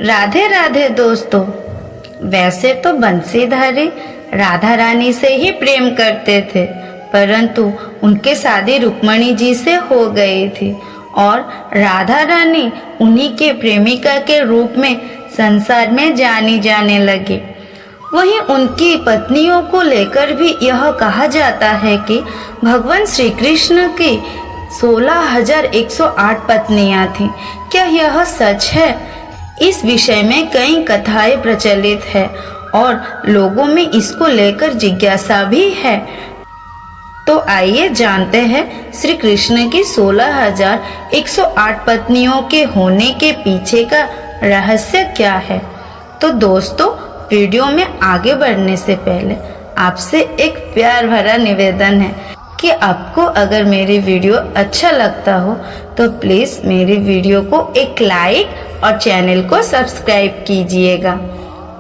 राधे राधे दोस्तों। वैसे तो बंसीधारी राधा रानी से ही प्रेम करते थे, परंतु उनकी शादी रुक्मणी जी से हो गई थी और राधा रानी उन्हीं के प्रेमिका के रूप में संसार में जानी जाने लगी। वहीं उनकी पत्नियों को लेकर भी यह कहा जाता है कि भगवान श्री कृष्ण की 16,108 पत्नियां थीं। क्या यह सच है? इस विषय में कई कथाएं प्रचलित है और लोगों में इसको लेकर जिज्ञासा भी है। तो आइए जानते हैं श्री कृष्ण की 16,108 पत्नियों के होने के पीछे का रहस्य क्या है। तो दोस्तों, वीडियो में आगे बढ़ने से पहले आपसे एक प्यार भरा निवेदन है कि आपको अगर मेरी वीडियो अच्छा लगता हो तो प्लीज मेरी वीडियो को एक लाइक और चैनल को सब्सक्राइब कीजिएगा।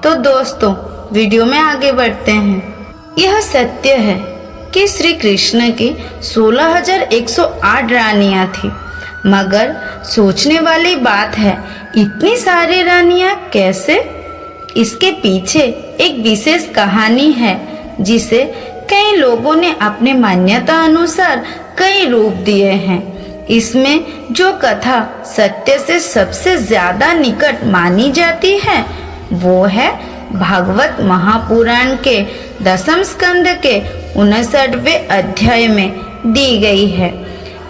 तो दोस्तों, वीडियो में आगे बढ़ते हैं। यह सत्य है कि श्री कृष्ण की 16,108 रानियां थी, मगर सोचने वाली बात है, इतनी सारी रानियां कैसे? इसके पीछे एक विशेष कहानी है जिसे कई लोगों ने अपने मान्यता अनुसार कई रूप दिए हैं। इसमें जो कथा सत्य से सबसे ज्यादा निकट मानी जाती है वो है भागवत महापुराण के 10वें स्कंद के 59वें अध्याय में दी गई है।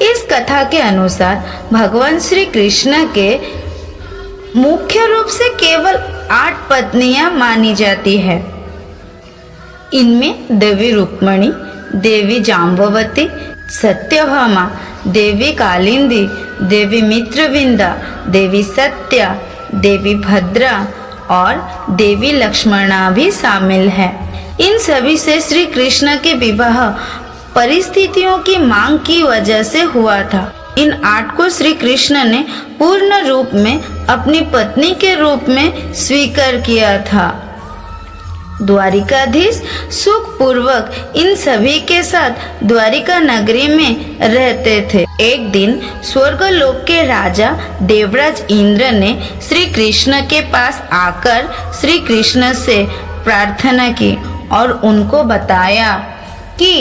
इस कथा के अनुसार भगवान श्री कृष्ण के मुख्य रूप से केवल 8 पत्नियां मानी जाती है। इनमें देवी रुक्मणी, देवी जाम्बवती, सत्यभामा, देवी कालिंदी, देवी मित्रविंदा, देवी सत्या, देवी भद्रा और देवी लक्ष्मणा भी शामिल है। इन सभी से श्री कृष्ण के विवाह परिस्थितियों की मांग की वजह से हुआ था। इन 8 को श्री कृष्ण ने पूर्ण रूप में अपनी पत्नी के रूप में स्वीकार किया था। द्वारिकाधीश सुख पूर्वक इन सभी के साथ द्वारिका नगरी में रहते थे। एक दिन स्वर्गलोक के राजा देवराज इंद्र ने श्री कृष्ण के पास आकर श्री कृष्ण से प्रार्थना की और उनको बताया कि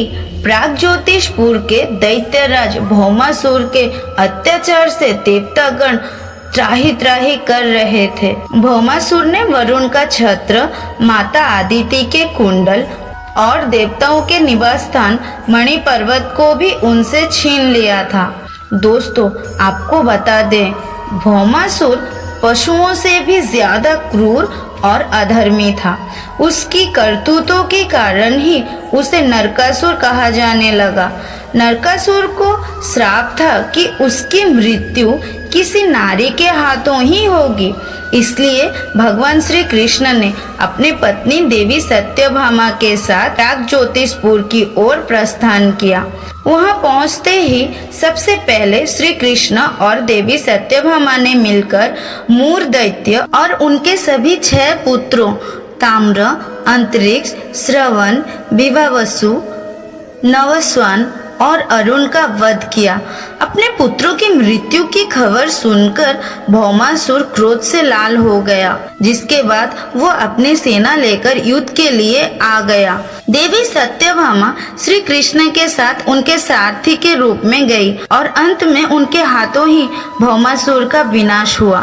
प्रागज्योतिषपुर के दैत्यराज भौमासुर के अत्याचार से देवतागण त्राही त्राही कर रहे थे। भौमासुर ने वरुण का छत्र, माता आदिति के कुंडल और देवताओं के निवास स्थान मणि पर्वत को भी उनसे छीन लिया था। दोस्तों, आपको बता दें, भौमासुर पशुओं से भी ज्यादा क्रूर और अधर्मी था। उसकी करतूतों के कारण ही उसे नरकासुर कहा जाने लगा। नरकासुर को श्राप था कि उसकी मृत्यु किसी नारी के हाथों ही होगी। इसलिए भगवान श्री कृष्ण ने अपनी पत्नी देवी सत्यभामा के साथ प्रागज्योतिषपुर की ओर प्रस्थान किया। वहां पहुंचते ही सबसे पहले श्री कृष्ण और देवी सत्यभामा ने मिलकर मूर दैत्य और उनके सभी 6 पुत्रों ताम्र, अंतरिक्ष, श्रवण, विभावसु, नवस्वान और अरुण का वध किया। अपने पुत्रों की मृत्यु की खबर सुनकर भौमासुर क्रोध से लाल हो गया, जिसके बाद वो अपनी सेना लेकर युद्ध के लिए आ गया। देवी सत्यभामा श्री कृष्ण के साथ उनके सारथी के रूप में गई और अंत में उनके हाथों ही भौमासुर का विनाश हुआ।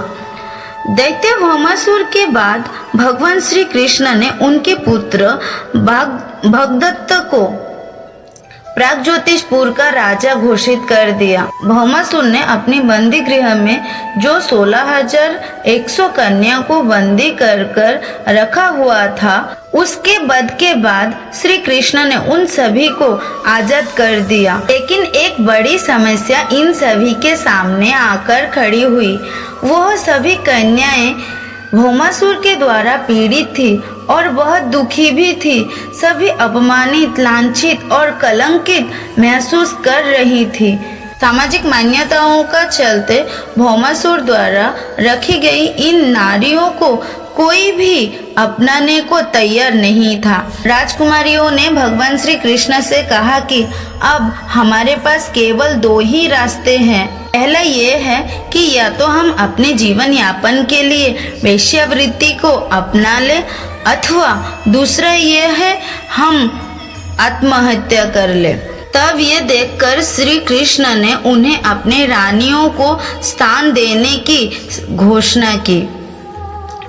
दैत्य भौमासुर के बाद भगवान श्री कृष्ण ने उनके पुत्र भगदत्त को प्रागज्योतिषपुर का राजा घोषित कर दिया। भौमासुर ने अपनी बंदी गृह में जो 16,100 कन्या को बंदी कर रखा हुआ था, उसके वध के बाद श्री कृष्ण ने उन सभी को आजाद कर दिया। लेकिन एक बड़ी समस्या इन सभी के सामने आकर खड़ी हुई। वह सभी कन्याएं भौमासुर के द्वारा पीड़ित थी और बहुत दुखी भी थी। सभी अपमानित, लांछित और कलंकित महसूस कर रही थी। सामाजिक मान्यताओं का चलते भौमासुर द्वारा रखी गई इन नारियों को कोई भी अपनाने को तैयार नहीं था। राजकुमारियों ने भगवान श्री कृष्ण से कहा कि अब हमारे पास केवल 2 ही रास्ते हैं, पहला ये है कि या तो हम अपने जीवन यापन के लिए वेश्यावृत्ति को अपना ले, अथवा दूसरा ये है हम आत्महत्या कर ले। तब ये देखकर श्री कृष्ण ने उन्हें अपने रानियों को स्थान देने की घोषणा की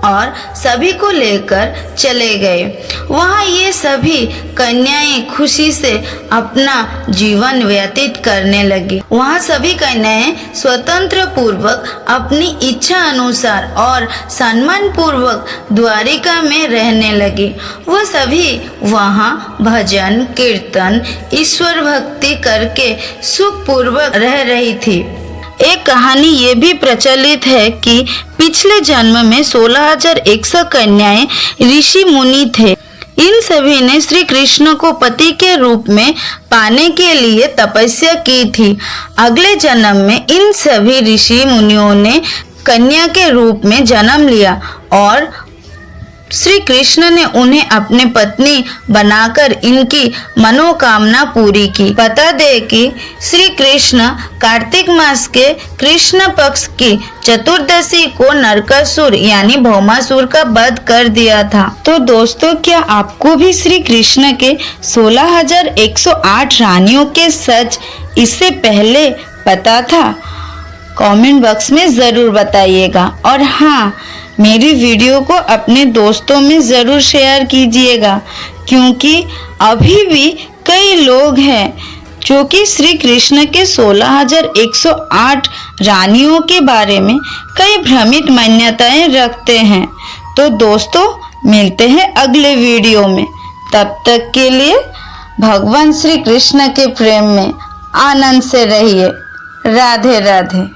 और सभी को लेकर चले गए। वहाँ ये सभी कन्याएं खुशी से अपना जीवन व्यतीत करने लगी। वहाँ सभी कन्याएं स्वतंत्र पूर्वक अपनी इच्छा अनुसार और सम्मान पूर्वक द्वारिका में रहने लगी। वह सभी वहाँ भजन कीर्तन ईश्वर भक्ति करके सुख पूर्वक रह रही थी। एक कहानी ये भी प्रचलित है कि पिछले जन्म में 16,100 कन्याएं ऋषि मुनि थे। इन सभी ने श्री कृष्ण को पति के रूप में पाने के लिए तपस्या की थी। अगले जन्म में इन सभी ऋषि मुनियों ने कन्या के रूप में जन्म लिया और श्री कृष्ण ने उन्हें अपनी पत्नी बनाकर इनकी मनोकामना पूरी की। बता दे कि श्री कृष्ण कार्तिक मास के कृष्ण पक्ष की चतुर्दशी को नरकासुर यानी भौमासुर का वध कर दिया था। तो दोस्तों, क्या आपको भी श्री कृष्ण के 16,108 रानियों के सच इससे पहले पता था? कमेंट बॉक्स में जरूर बताइएगा। और हाँ, मेरी वीडियो को अपने दोस्तों में ज़रूर शेयर कीजिएगा, क्योंकि अभी भी कई लोग हैं जो कि श्री कृष्ण के 16,108 रानियों के बारे में कई भ्रमित मान्यताएं रखते हैं। तो दोस्तों, मिलते हैं अगले वीडियो में। तब तक के लिए भगवान श्री कृष्ण के प्रेम में आनंद से रहिए। राधे राधे।